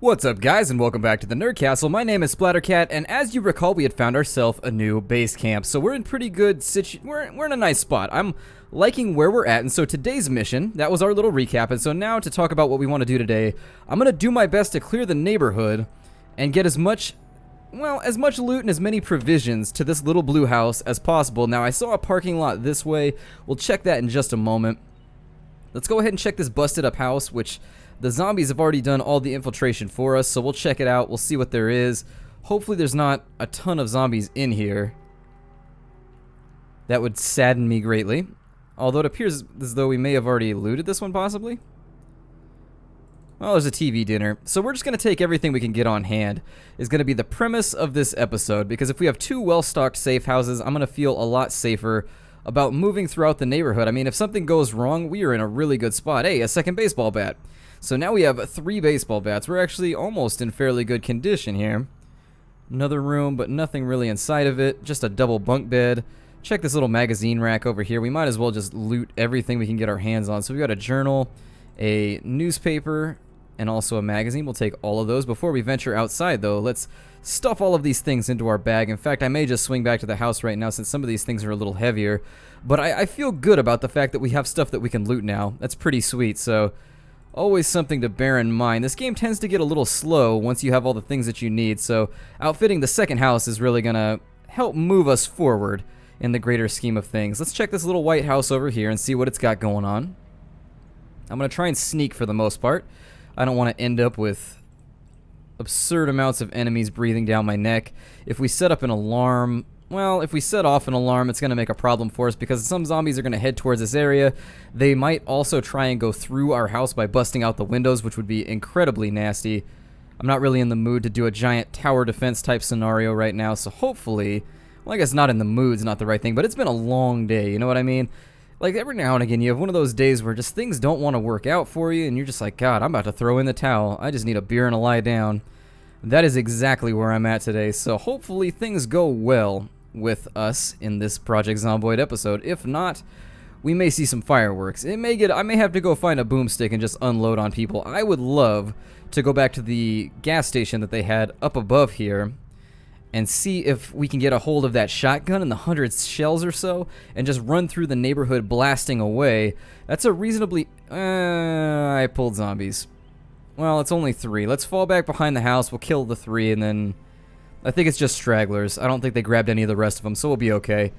What's up, guys, and welcome back to the Nerd Castle. My name is Splattercat, and as you recall, we had found ourselves a new base camp, so we're in pretty good we're in a nice spot. I'm liking where we're at, and so today's mission, that was our little recap, and so now to talk about what we want to do today, I'm going to do my best to clear the neighborhood and get as much loot and as many provisions to this little blue house as possible. Now, I saw a parking lot this way. We'll check that in just a moment. Let's go ahead and check this busted up house, which the zombies have already done all the infiltration for us, so we'll check it out. We'll see what there is. Hopefully there's not a ton of zombies in here. That would sadden me greatly. Although it appears as though we may have already looted this one, possibly. Well, there's a TV dinner. So we're just going to take everything we can get on hand. Is going to be the premise of this episode, because if we have two well-stocked safe houses, I'm going to feel a lot safer about moving throughout the neighborhood. I mean, if something goes wrong, we are in a really good spot. Hey, a second baseball bat. So now we have 3 baseball bats. We're actually almost in fairly good condition here. Another room, but nothing really inside of it. Just a double bunk bed. Check this little magazine rack over here. We might as well just loot everything we can get our hands on. So we got a journal, a newspaper, and also a magazine. We'll take all of those. Before we venture outside, though, let's stuff all of these things into our bag. In fact, I may just swing back to the house right now since some of these things are a little heavier. But I feel good about the fact that we have stuff that we can loot now. That's pretty sweet, so always something to bear in mind. This game tends to get a little slow once you have all the things that you need, so outfitting the second house is really going to help move us forward in the greater scheme of things. Let's check this little white house over here and see what it's got going on. I'm going to try and sneak for the most part. I don't want to end up with absurd amounts of enemies breathing down my neck. If we set up an alarm, well, if we set off an alarm, it's going to make a problem for us because some zombies are going to head towards this area. They might also try and go through our house by busting out the windows, which would be incredibly nasty. I'm not really in the mood to do a giant tower defense type scenario right now, so hopefully, well, I guess not in the mood's not the right thing, but it's been a long day, you know what I mean? Like, every now and again, you have one of those days where just things don't want to work out for you, and you're just like, God, I'm about to throw in the towel. I just need a beer and a lie down. That is exactly where I'm at today, so hopefully things go well with us in this Project Zomboid episode. If not, we may see some fireworks. I may have to go find a boomstick and just unload on people. I would love to go back to the gas station that they had up above here and see if we can get a hold of that shotgun and the 100 shells or so and just run through the neighborhood blasting away. That's a reasonably... I pulled zombies. Well, it's only 3. Let's fall back behind the house. We'll kill the 3 and then... I think it's just stragglers. I don't think they grabbed any of the rest of them, so we'll be okay.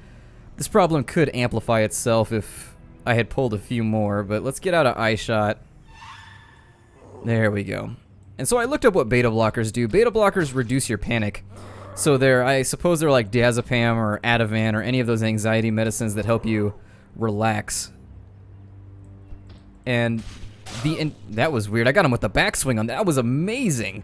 This problem could amplify itself if I had pulled a few more, but let's get out of eye shot. There we go. And so I looked up what beta blockers do. Beta blockers reduce your panic. So I suppose they're like diazepam or Ativan or any of those anxiety medicines that help you relax. And that was weird. I got him with the backswing on that. That was amazing.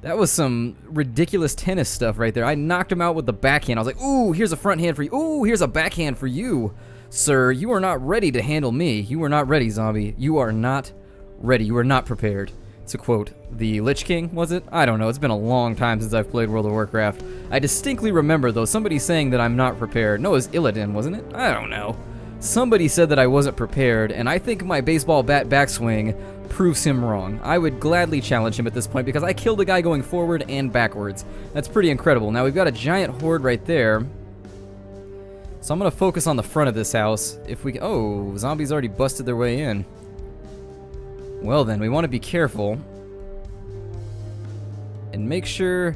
That was some ridiculous tennis stuff right there. I knocked him out with the backhand. I was like, ooh, here's a front hand for you. Ooh, here's a backhand for you, sir. You are not ready to handle me. You are not ready, zombie. You are not ready. You are not prepared. To quote the Lich King, was it? I don't know. It's been a long time since I've played World of Warcraft. I distinctly remember, though, somebody saying that I'm not prepared. No, it was Illidan, wasn't it? I don't know. Somebody said that I wasn't prepared, and I think my baseball bat backswing proves him wrong. I would gladly challenge him at this point because I killed a guy going forward and backwards. That's pretty incredible. Now we've got a giant horde right there. So I'm going to focus on the front of this house. If we... Oh, zombies already busted their way in. Well then, we want to be careful. And make sure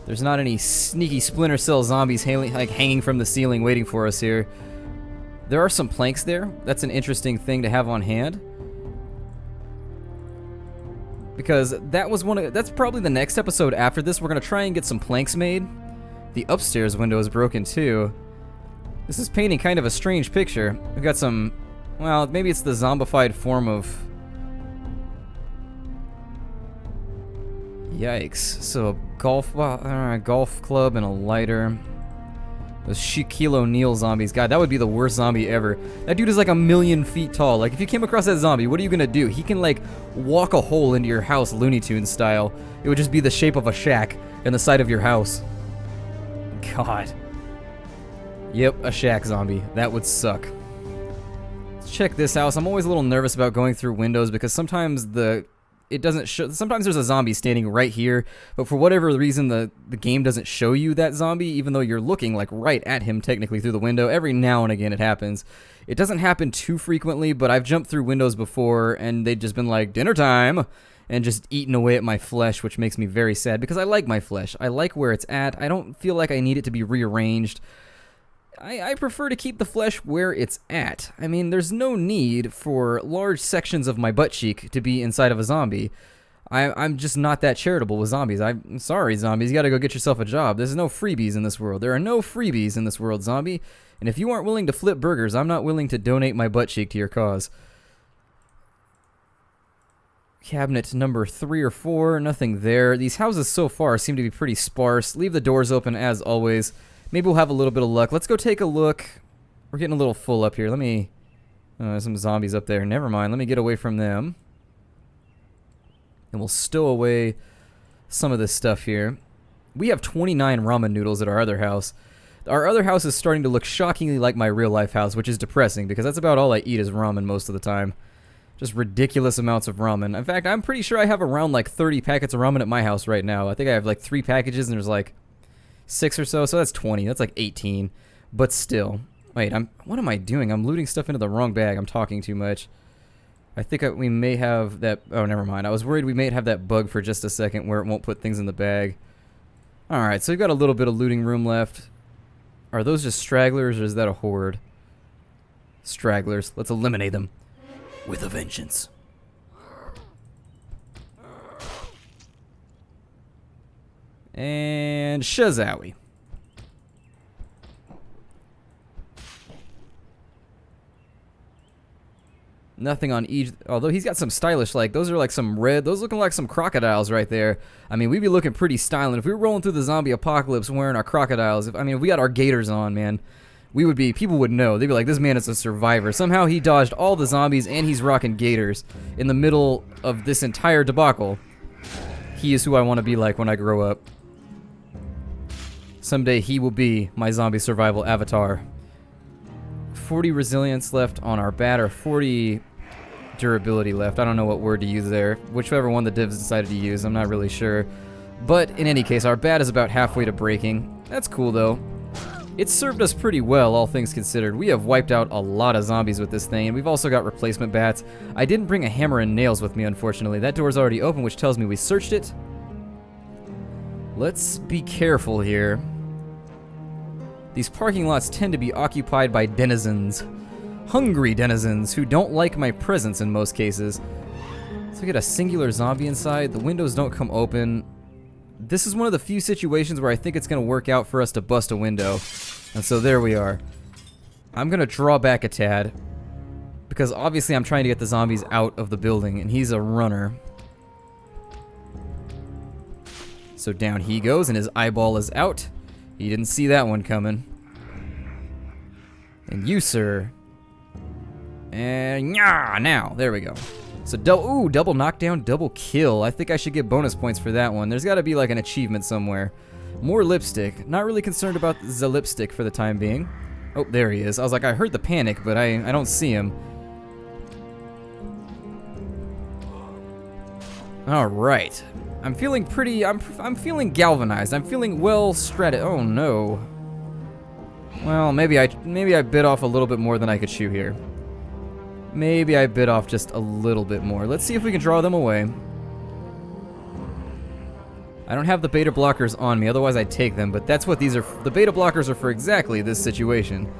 there's not any sneaky Splinter Cell zombies hanging from the ceiling waiting for us here. There are some planks there. That's an interesting thing to have on hand. Because that's probably the next episode after this. We're going to try and get some planks made. The upstairs window is broken too. This is painting kind of a strange picture. We've got some, well, maybe it's the zombified form of... Yikes. So a golf club and a lighter. Those Shaquille O'Neal zombies. God, that would be the worst zombie ever. That dude is like 1,000,000 feet tall. Like, if you came across that zombie, what are you gonna do? He can, like, walk a hole into your house Looney Tunes style. It would just be the shape of a shack in the side of your house. God. Yep, a shack zombie. That would suck. Let's check this house. I'm always a little nervous about going through windows because sometimes the it doesn't show. Sometimes there's a zombie standing right here, but for whatever reason, the game doesn't show you that zombie, even though you're looking like right at him technically through the window. Every now and again it happens. It doesn't happen too frequently, but I've jumped through windows before, and they've just been like, dinner time, and just eaten away at my flesh, which makes me very sad, because I like my flesh. I like where it's at. I don't feel like I need it to be rearranged. I prefer to keep the flesh where it's at. I mean, there's no need for large sections of my butt cheek to be inside of a zombie. I'm just not that charitable with zombies. I'm sorry, zombies. You gotta go get yourself a job. There's no freebies in this world. There are no freebies in this world, zombie. And if you aren't willing to flip burgers, I'm not willing to donate my butt cheek to your cause. Cabinet number 3 or 4, nothing there. These houses so far seem to be pretty sparse. Leave the doors open as always. Maybe we'll have a little bit of luck. Let's go take a look. We're getting a little full up here. Let me... there's some zombies up there. Never mind. Let me get away from them. And we'll stow away some of this stuff here. We have 29 ramen noodles at our other house. Our other house is starting to look shockingly like my real-life house, which is depressing, because that's about all I eat is ramen most of the time. Just ridiculous amounts of ramen. In fact, I'm pretty sure I have around like 30 packets of ramen at my house right now. I think I have like 3 packages, and there's like 6 or so, so that's 20. That's like 18. But still. Wait, what am I doing? I'm looting stuff into the wrong bag. I'm talking too much. I think we may have that... Oh, never mind. I was worried we may have that bug for just a second where it won't put things in the bag. Alright, so we've got a little bit of looting room left. Are those just stragglers, or is that a horde? Stragglers. Let's eliminate them. With a vengeance. And shazowie. Nothing on each, although he's got some stylish, like, those are like some red, those looking like some crocodiles right there. I mean, we'd be looking pretty styling. If we were rolling through the zombie apocalypse wearing our crocodiles, if we got our gators on, man, we would be, people would know. They'd be like, this man is a survivor. Somehow he dodged all the zombies and he's rocking gators in the middle of this entire debacle. He is who I want to be like when I grow up. Someday he will be my zombie survival avatar. 40 resilience left on our bat, or 40 durability left. I don't know what word to use there. Whichever one the divs decided to use, I'm not really sure. But in any case, our bat is about halfway to breaking. That's cool though. It's served us pretty well, all things considered. We have wiped out a lot of zombies with this thing, and we've also got replacement bats. I didn't bring a hammer and nails with me, unfortunately. That door's already open, which tells me we searched it. Let's be careful here. These parking lots tend to be occupied by denizens. Hungry denizens who don't like my presence in most cases. So we get a singular zombie inside. The windows don't come open. This is one of the few situations where I think it's going to work out for us to bust a window. And so there we are. I'm going to draw back a tad, because obviously I'm trying to get the zombies out of the building, and he's a runner. So down he goes, and his eyeball is out. He didn't see that one coming. And you, sir. And now, there we go. So double knockdown, double kill. I think I should get bonus points for that one. There's got to be like an achievement somewhere. More lipstick. Not really concerned about the lipstick for the time being. Oh, there he is. I was like, I heard the panic, but I don't see him. All right. I'm feeling pretty. I'm feeling galvanized. I'm feeling well strated. Oh no. Well, maybe I bit off a little bit more than I could chew here. Maybe I bit off just a little bit more. Let's see if we can draw them away. I don't have the beta blockers on me, otherwise I'd take them, but that's what these are. The beta blockers are for exactly this situation.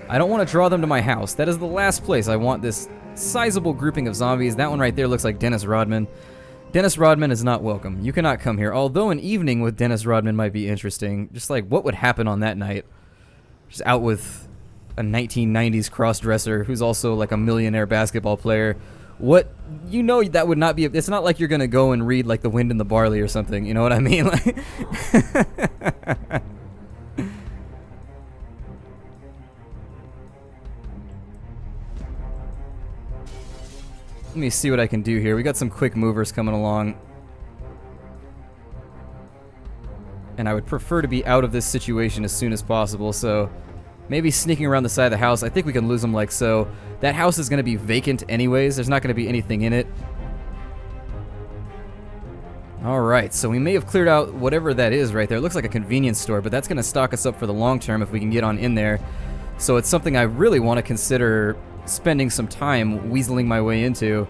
I don't want to draw them to my house. That is the last place I want this sizable grouping of zombies. That one right there looks like Dennis Rodman. Dennis Rodman is not welcome. You cannot come here. Although an evening with Dennis Rodman might be interesting. Just like, what would happen on that night? Just out with a 1990s cross-dresser who's also like a millionaire basketball player. What, you know, that would not be, it's not like you're gonna go and read like The Wind and the Barley or something, you know what I mean? Like let me see what I can do here. We got some quick movers coming along. And I would prefer to be out of this situation as soon as possible, so maybe sneaking around the side of the house. I think we can lose them like so. That house is going to be vacant anyways. There's not going to be anything in it. Alright, so we may have cleared out whatever that is right there. It looks like a convenience store, but that's going to stock us up for the long term if we can get on in there. So it's something I really want to consider spending some time weaseling my way into.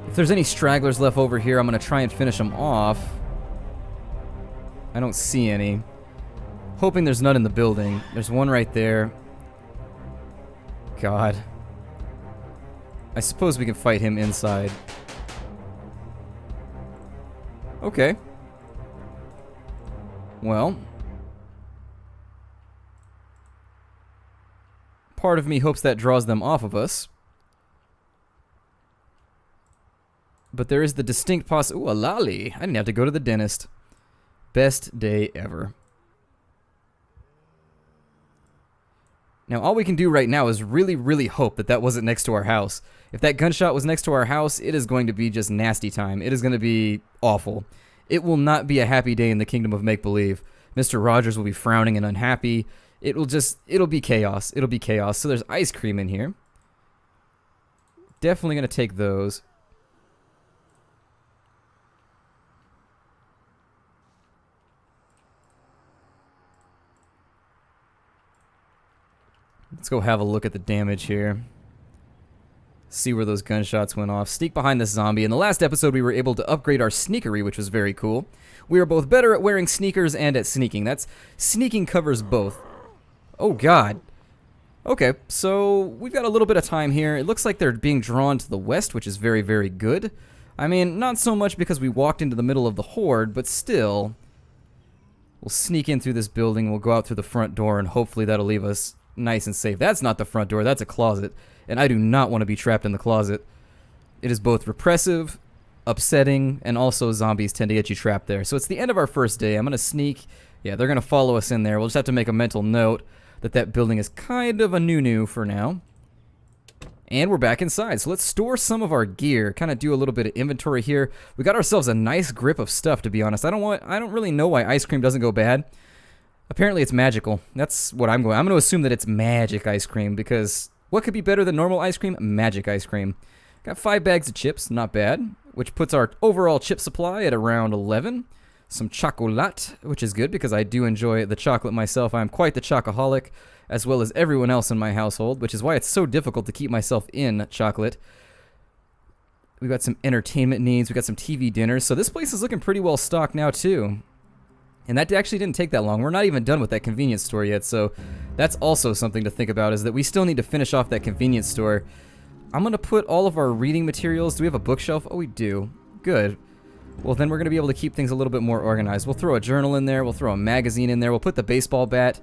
If there's any stragglers left over here, I'm going to try and finish them off. I don't see any. Hoping there's none in the building. There's one right there. God. I suppose we can fight him inside. Okay. Well. Part of me hopes that draws them off of us. But there is the distinct ooh, a lolly. I didn't have to go to the dentist. Best day ever. Now, all we can do right now is really, really hope that that wasn't next to our house. If that gunshot was next to our house, it is going to be just nasty time. It is going to be awful. It will not be a happy day in the kingdom of make-believe. Mr. Rogers will be frowning and unhappy. It'll be chaos. It'll be chaos. So there's ice cream in here. Definitely going to take those. Let's go have a look at the damage here. See where those gunshots went off. Sneak behind this zombie. In the last episode, we were able to upgrade our sneakery, which was very cool. We are both better at wearing sneakers and at sneaking. Sneaking covers both. Oh, God. Okay, so we've got a little bit of time here. It looks like they're being drawn to the west, which is very, very good. I mean, not so much because we walked into the middle of the horde, but still. We'll sneak in through this building. We'll go out through the front door, and hopefully that'll leave us nice and safe. That's not the front door, that's a closet. And I do not want to be trapped in the closet. It is both repressive, upsetting, and also zombies tend to get you trapped there. So it's the end of our first day. I'm going to sneak. Yeah, they're going to follow us in there. We'll just have to make a mental note that that building is kind of a new for now. And we're back inside. So let's store some of our gear. Kind of do a little bit of inventory here. We got ourselves a nice grip of stuff, to be honest. I don't really know why ice cream doesn't go bad. Apparently it's magical. That's what I'm going to assume that it's magic ice cream, because what could be better than normal ice cream? Magic ice cream. Got 5 bags of chips, not bad, which puts our overall chip supply at around 11. Some chocolate, which is good because I do enjoy the chocolate myself. I'm quite the chocoholic, as well as everyone else in my household, which is why it's so difficult to keep myself in chocolate. We got some entertainment needs. We got some TV dinners. So this place is looking pretty well stocked now too. And that actually didn't take that long. We're not even done with that convenience store yet, so that's also something to think about, is that we still need to finish off that convenience store. I'm going to put all of our reading materials. Do we have a bookshelf? Oh, we do. Good. Well, then we're going to be able to keep things a little bit more organized. We'll throw a journal in there. We'll throw a magazine in there. We'll put the baseball bat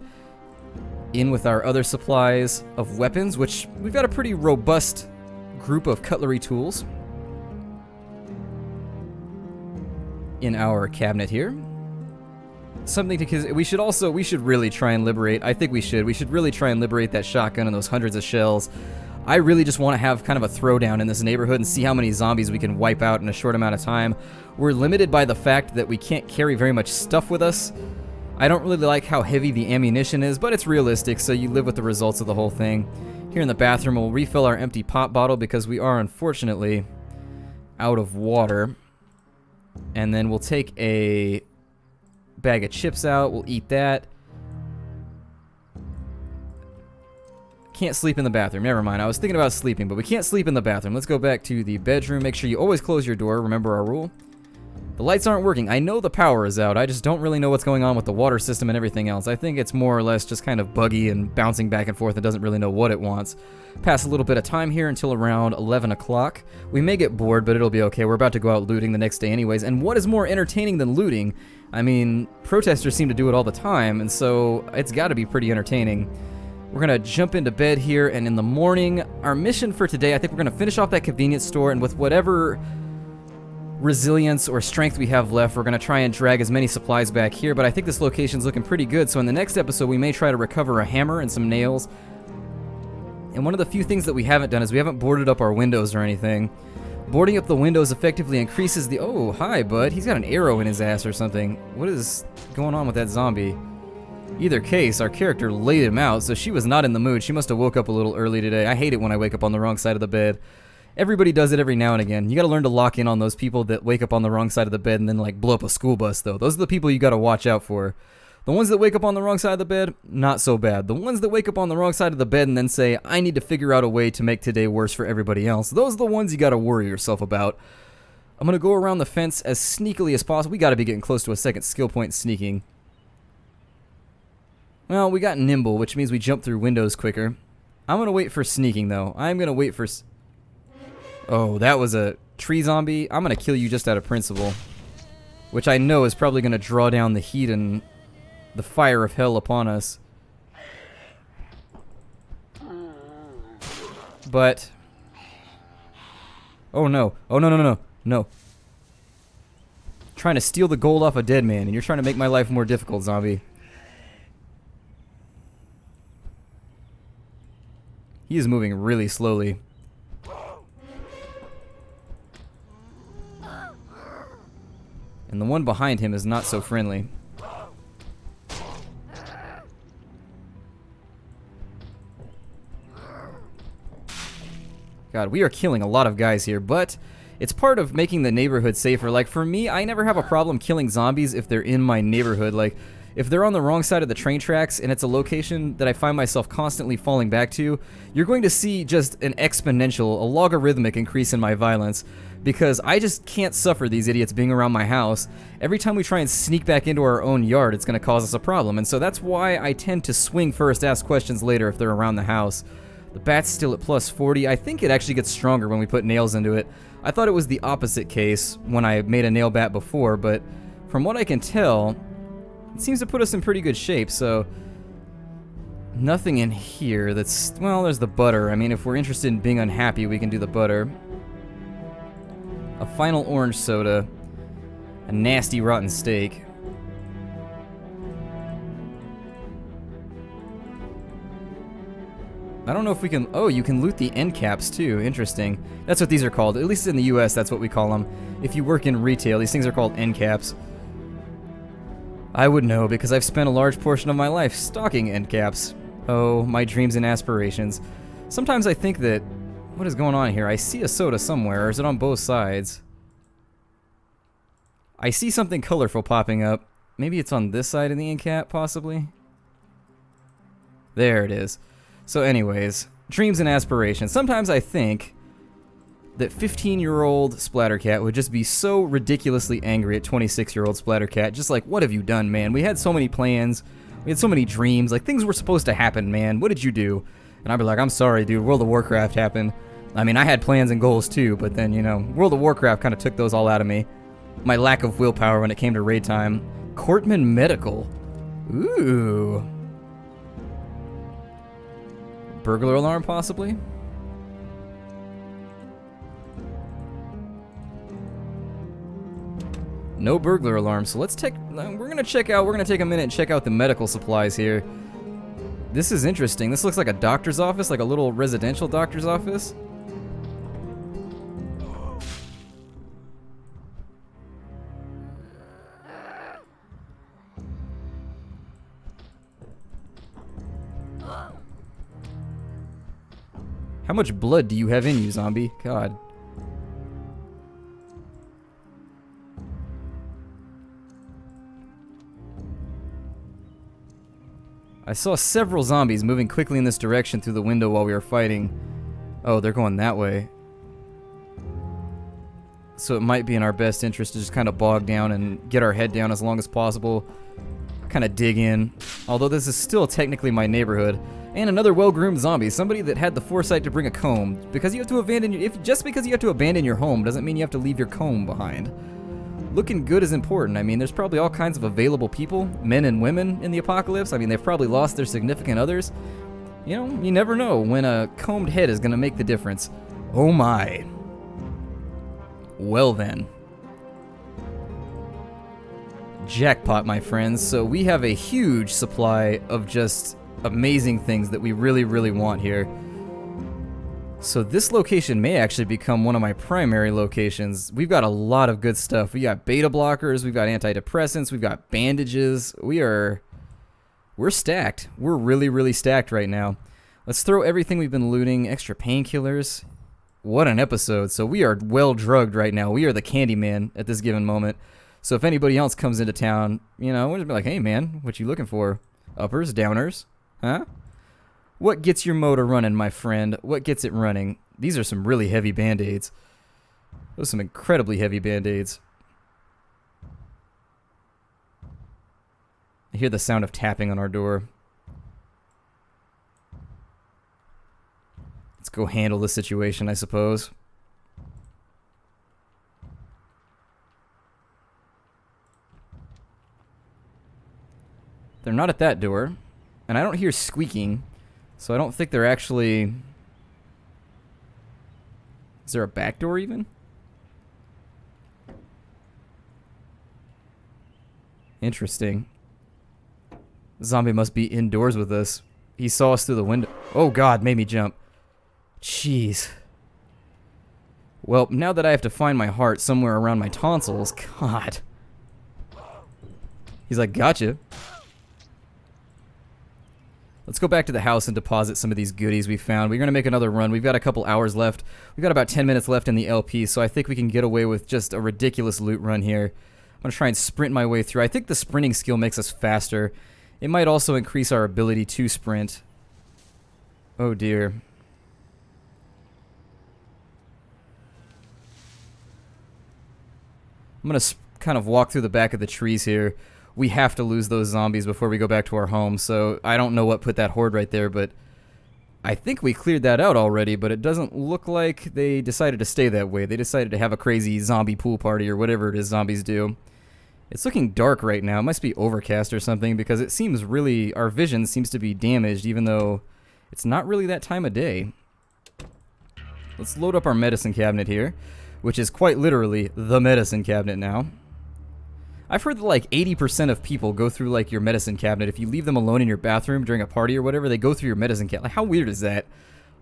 in with our other supplies of weapons, which we've got a pretty robust group of cutlery tools in our cabinet here. Something to, we should really try and liberate. I think we should really try and liberate that shotgun and those hundreds of shells. I really just want to have kind of a throwdown in this neighborhood and see how many zombies we can wipe out in a short amount of time. We're limited by the fact that we can't carry very much stuff with us. I don't really like how heavy the ammunition is, but it's realistic, so you live with the results of the whole thing. Here in the bathroom, we'll refill our empty pop bottle because we are unfortunately out of water. And then we'll take a bag of chips out. We'll eat that. Can't sleep in the bathroom. Never mind. I was thinking about sleeping, but we can't sleep in the bathroom. Let's go back to the bedroom. Make sure you always close your door. Remember our rule. The lights aren't working. I know the power is out. I just don't really know what's going on with the water system and everything else. I think it's more or less just kind of buggy and bouncing back and forth and doesn't really know what it wants. Pass a little bit of time here until around 11 o'clock. We may get bored, but it'll be okay. We're about to go out looting the next day anyways. And what is more entertaining than looting? I mean, protesters seem to do it all the time, and so it's got to be pretty entertaining. We're going to jump into bed here, and in the morning, our mission for today, I think we're going to finish off that convenience store, and with whatever resilience or strength we have left, we're going to try and drag as many supplies back here, but I think this location's looking pretty good, so in the next episode, we may try to recover a hammer and some nails. And one of the few things that we haven't done is we haven't boarded up our windows or anything. Boarding up the windows effectively increases the... Oh, hi, bud. He's got an arrow in his ass or something. What is going on with that zombie? Either case, our character laid him out, so she was not in the mood. She must have woke up a little early today. I hate it when I wake up on the wrong side of the bed. Everybody does it every now and again. You gotta learn to lock in on those people that wake up on the wrong side of the bed and then like blow up a school bus though. Those are the people you gotta watch out for. The ones that wake up on the wrong side of the bed, not so bad. The ones that wake up on the wrong side of the bed and then say, I need to figure out a way to make today worse for everybody else, those are the ones you gotta worry yourself about. I'm gonna go around the fence as sneakily as possible. We gotta be getting close to a second skill point sneaking. Well, we got nimble, which means we jump through windows quicker. I'm gonna wait for sneaking though. I'm gonna wait for... Oh, that was a tree zombie. I'm gonna kill you just out of principle. Which I know is probably gonna draw down the heat and the fire of hell upon us. But... Oh no. Oh no, no, no, no. No. Trying to steal the gold off a dead man, and you're trying to make my life more difficult, zombie. He is moving really slowly. And the one behind him is not so friendly. God, we are killing a lot of guys here, but it's part of making the neighborhood safer. Like, for me, I never have a problem killing zombies if they're in my neighborhood. Like, if they're on the wrong side of the train tracks and it's a location that I find myself constantly falling back to, you're going to see just an exponential, a logarithmic increase in my violence, because I just can't suffer these idiots being around my house. Every time we try and sneak back into our own yard, it's going to cause us a problem, and so that's why I tend to swing first, ask questions later if they're around the house. The bat's still at plus 40. I think it actually gets stronger when we put nails into it. I thought it was the opposite case when I made a nail bat before, but from what I can tell, it seems to put us in pretty good shape, so... Nothing in here that's... Well, there's the butter. I mean, if we're interested in being unhappy, we can do the butter. A final orange soda. A nasty rotten steak. I don't know if we can... Oh, you can loot the end caps too. Interesting. That's what these are called. At least in the US, that's what we call them. If you work in retail, these things are called end caps. I would know, because I've spent a large portion of my life stalking end caps. Oh, my dreams and aspirations. Sometimes I think that... What is going on here? I see a soda somewhere, or is it on both sides? I see something colorful popping up. Maybe it's on this side of the end cap, possibly? There it is. So anyways, dreams and aspirations. Sometimes I think that 15-year-old Splattercat would just be so ridiculously angry at 26-year-old Splattercat. Just like, what have you done, man? We had so many plans. We had so many dreams. Like, things were supposed to happen, man. What did you do? And I'd be like, I'm sorry, dude. World of Warcraft happened. I mean, I had plans and goals too, but then, you know, World of Warcraft kind of took those all out of me. My lack of willpower when it came to raid time. Courtman Medical. Ooh. Burglar alarm, possibly? No burglar alarm, so let's take... We're gonna take a minute and check out the medical supplies here. This is interesting. This looks like a doctor's office, like a little residential doctor's office. How much blood do you have in you, zombie? God. I saw several zombies moving quickly in this direction through the window while we were fighting. Oh, they're going that way. So it might be in our best interest to just kind of bog down and get our head down as long as possible. Kind of dig in. Although this is still technically my neighborhood. And another well-groomed zombie, somebody that had the foresight to bring a comb. Because you have to abandon your... Just because you have to abandon your home doesn't mean you have to leave your comb behind. Looking good is important. I mean, there's probably all kinds of available people, men and women, in the apocalypse. I mean, they've probably lost their significant others. You know, you never know when a combed head is going to make the difference. Oh my. Well then. Jackpot, my friends. So we have a huge supply of just amazing things that we really, really want here. So this location may actually become one of my primary locations. We've got a lot of good stuff. We got beta blockers, we've got antidepressants, we've got bandages. We're stacked. We're really, really stacked right now. Let's throw everything we've been looting. Extra painkillers. what an episode. So we are well drugged right now. We are the Candyman at this given moment. So if anybody else comes into town, you know, we'll just be like, hey man, what you looking for? Uppers, downers, huh? What gets your motor running, my friend? What gets it running? These are some really heavy band-aids. Those are some incredibly heavy band-aids. I hear the sound of tapping on our door. Let's go handle the situation, I suppose. They're not at that door. And I don't hear squeaking. So I don't think they're actually... Is there a back door even? Interesting. Zombie must be indoors with us. He saw us through the window. Oh god, made me jump. Jeez. Well, now that I have to find my heart somewhere around my tonsils, god. He's like, gotcha. Let's go back to the house and deposit some of these goodies we found. We're going to make another run. We've got a couple hours left. We've got about 10 minutes left in the LP, so I think we can get away with just a ridiculous loot run here. I'm going to try and sprint my way through. I think the sprinting skill makes us faster. It might also increase our ability to sprint. Oh dear. I'm going to kind of walk through the back of the trees here. We have to lose those zombies before we go back to our home, so I don't know what put that horde right there, but I think we cleared that out already, but it doesn't look like they decided to stay that way. They decided to have a crazy zombie pool party or whatever it is zombies do. It's looking dark right now. It must be overcast or something, because it seems really, our vision seems to be damaged, even though it's not really that time of day. Let's load up our medicine cabinet here, which is quite literally the medicine cabinet now. I've heard that like 80% of people go through like your medicine cabinet. If you leave them alone in your bathroom during a party or whatever, they go through your medicine cabinet. Like, how weird is that?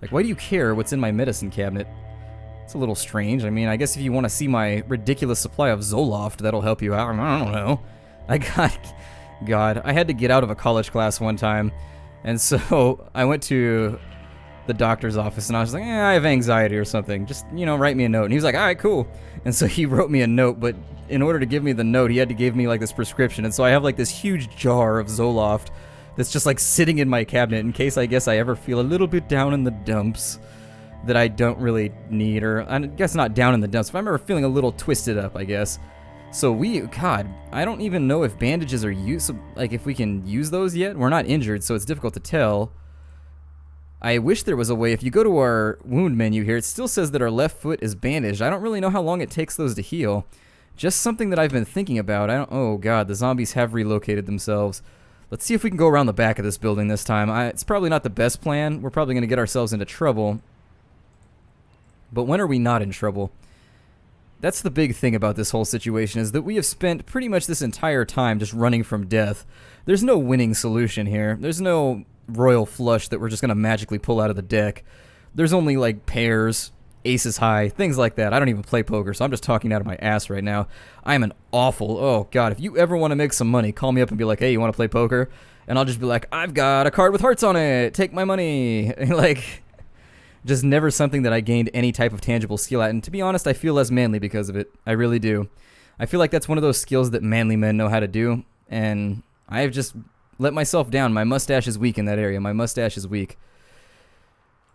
Like, why do you care what's in my medicine cabinet? It's a little strange. I mean, I guess if you want to see my ridiculous supply of Zoloft, that'll help you out. I don't know. God, I had to get out of a college class one time, and so I went to the doctor's office, and I was like, I have anxiety or something. Just, you know, write me a note. And he was like, all right, cool. And so he wrote me a note, but in order to give me the note, he had to give me like this prescription. And so I have like this huge jar of Zoloft that's just like sitting in my cabinet in case I guess I ever feel a little bit down in the dumps that I don't really need, or I guess not down in the dumps, if I'm ever feeling a little twisted up, I guess. So God, I don't even know if bandages are used, like if we can use those yet. We're not injured, so it's difficult to tell. I wish there was a way. If you go to our wound menu here, it still says that our left foot is bandaged. I don't really know how long it takes those to heal. Just something that I've been thinking about. Oh god, the zombies have relocated themselves. Let's see if we can go around the back of this building this time. It's probably not the best plan. We're probably going to get ourselves into trouble. But when are we not in trouble? That's the big thing about this whole situation, is that we have spent pretty much this entire time just running from death. There's no winning solution here. There's no royal flush that we're just going to magically pull out of the deck. There's only like pairs, aces high, things like that. I don't even play poker, so I'm just talking out of my ass right now. I'm an awful, oh god, if you ever want to make some money, call me up and be like, hey, you want to play poker? And I'll just be like, I've got a card with hearts on it, take my money. Like, just never something that I gained any type of tangible skill at. And to be honest, I feel less manly because of it. I really do. I feel like that's one of those skills that manly men know how to do, and I've just let myself down. My mustache is weak in that area. My mustache is weak.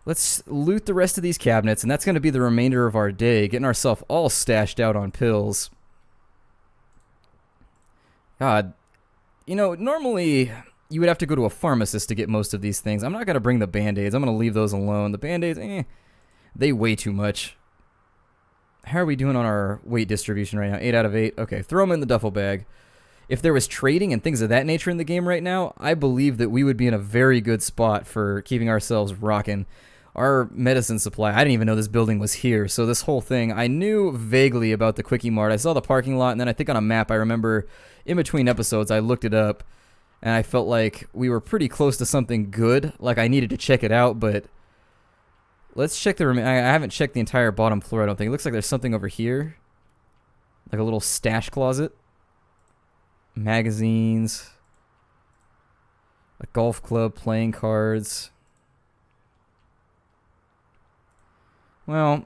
Let's loot the rest of these cabinets, and that's going to be the remainder of our day, getting ourselves all stashed out on pills. God, you know, normally you would have to go to a pharmacist to get most of these things. I'm not going to bring the Band-Aids. I'm going to leave those alone. The Band-Aids, they weigh too much. How are we doing on our weight distribution right now? 8 out of 8. Okay, throw them in the duffel bag. If there was trading and things of that nature in the game right now, I believe that we would be in a very good spot for keeping ourselves rocking. Our medicine supply, I didn't even know this building was here, so this whole thing, I knew vaguely about the Quickie Mart. I saw the parking lot, and then I think on a map, I remember in between episodes, I looked it up, and I felt like we were pretty close to something good. Like, I needed to check it out, but let's check the I haven't checked the entire bottom floor, I don't think. It looks like there's something over here, like a little stash closet. Magazines, a golf club, playing cards. Well,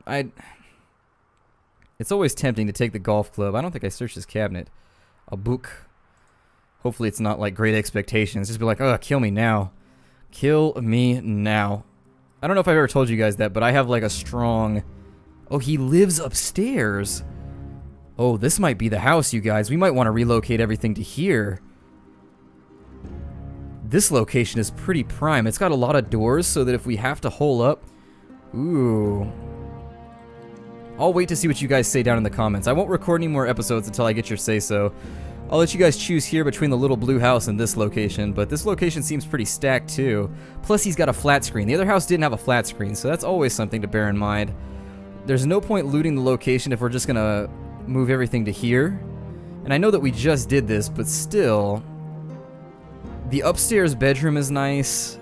it's always tempting to take the golf club. I don't think I searched this cabinet. A book. Hopefully it's not like Great Expectations. Just be like, oh, kill me now. Kill me now. I don't know if I've ever told you guys that, but I have like a strong... Oh, he lives upstairs. Oh, this might be the house, you guys. We might want to relocate everything to here. This location is pretty prime. It's got a lot of doors so that if we have to hole up... Ooh. I'll wait to see what you guys say down in the comments. I won't record any more episodes until I get your say-so. I'll let you guys choose here between the little blue house and this location, but this location seems pretty stacked too. Plus he's got a flat screen. The other house didn't have a flat screen, so that's always something to bear in mind. There's no point looting the location if we're just gonna move everything to here. And I know that we just did this, but still... The upstairs bedroom is nice.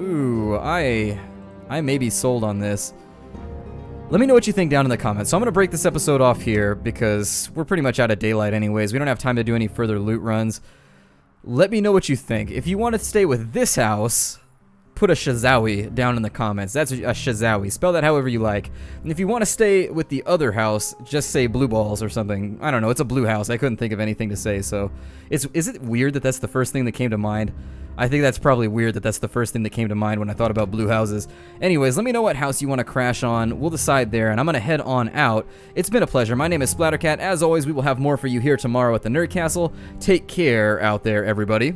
Ooh, I may be sold on this. Let me know what you think down in the comments. So I'm going to break this episode off here because we're pretty much out of daylight anyways. We don't have time to do any further loot runs. Let me know what you think. If you want to stay with this house, put a shazowie down in the comments. That's a shazowie. Spell that however you like. And if you want to stay with the other house, just say blue balls or something. I don't know. It's a blue house. I couldn't think of anything to say. So is it weird that that's the first thing that came to mind? I think that's probably weird that that's the first thing that came to mind when I thought about blue houses. Anyways, let me know what house you want to crash on. We'll decide there, and I'm going to head on out. It's been a pleasure. My name is Splattercat. As always, we will have more for you here tomorrow at the Nerd Castle. Take care out there, everybody.